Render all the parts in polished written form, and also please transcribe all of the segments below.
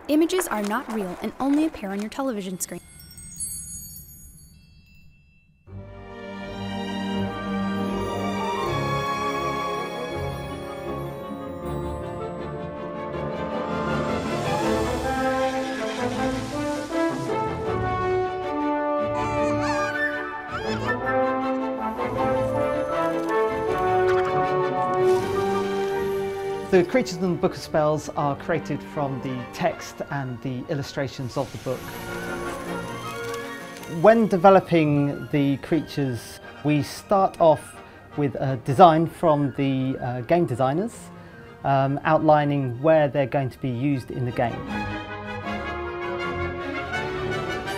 Images are not real and only appear on your television screen. The creatures in the Book of Spells are created from the text and the illustrations of the book. When developing the creatures, we start off with a design from the game designers, outlining where they're going to be used in the game.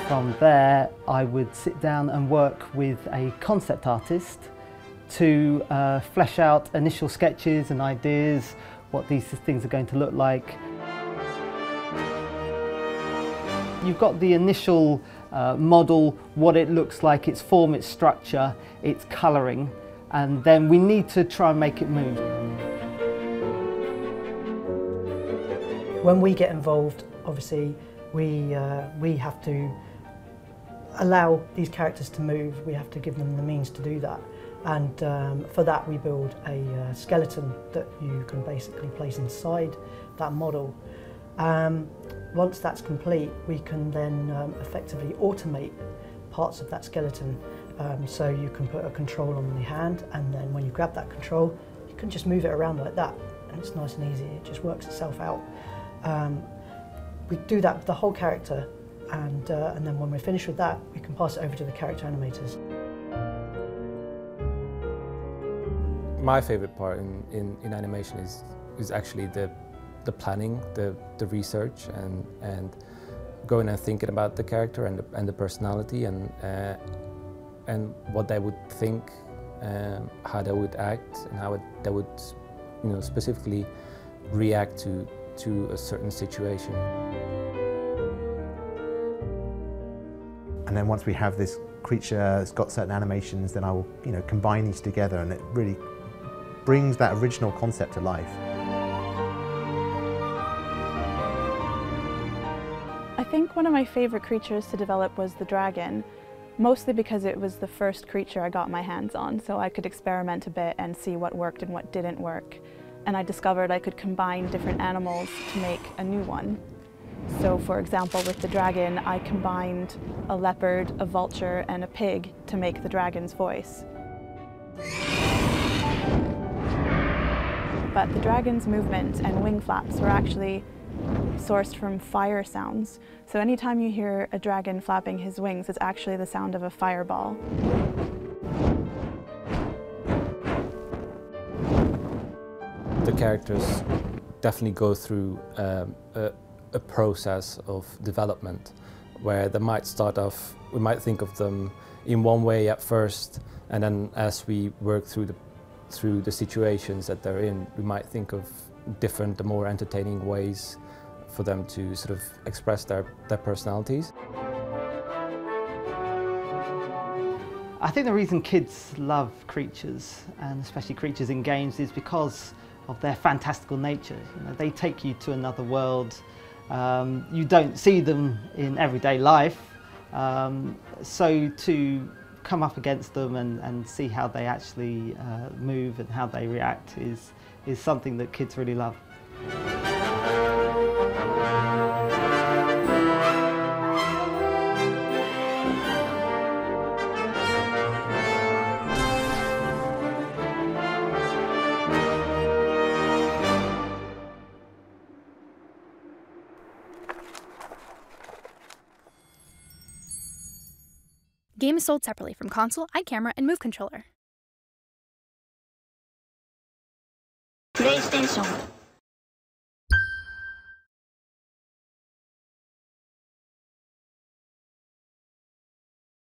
From there, I would sit down and work with a concept artist to flesh out initial sketches and ideas, what these things are going to look like. You've got the initial model, what it looks like, its form, its structure, its colouring, and then we need to try and make it move. When we get involved, obviously, we have to allow these characters to move. We have to give them the means to do that. And for that we build a skeleton that you can basically place inside that model. Once that's complete, we can then effectively automate parts of that skeleton. So you can put a control on the hand, and then when you grab that control, you can just move it around like that, and it's nice and easy. It just works itself out. We do that with the whole character, and then when we're finished with that, we can pass it over to the character animators. My favourite part in animation is actually the planning, the research, and going and thinking about the character and the personality and what they would think, how they would act, and how they would, specifically react to a certain situation. And then once we have this creature that's got certain animations, then I will, combine these together, and it really brings that original concept to life. I think one of my favourite creatures to develop was the dragon, mostly because it was the first creature I got my hands on, so I could experiment a bit and see what worked and what didn't work. And I discovered I could combine different animals to make a new one. So for example, with the dragon, I combined a leopard, a vulture, and a pig to make the dragon's voice. But the dragon's movements and wing flaps were actually sourced from fire sounds. So anytime you hear a dragon flapping his wings, it's actually the sound of a fireball. The characters definitely go through a process of development where they might start off, we might think of them in one way at first, and then as we work through the situations that they're in, we might think of different, the more entertaining ways for them to sort of express their personalities. I think the reason kids love creatures, and especially creatures in games, is because of their fantastical nature. They take you to another world. You don't see them in everyday life, so to come up against them and see how they actually move and how they react is something that kids really love. Game is sold separately from console, iCamera, and Move controller. PlayStation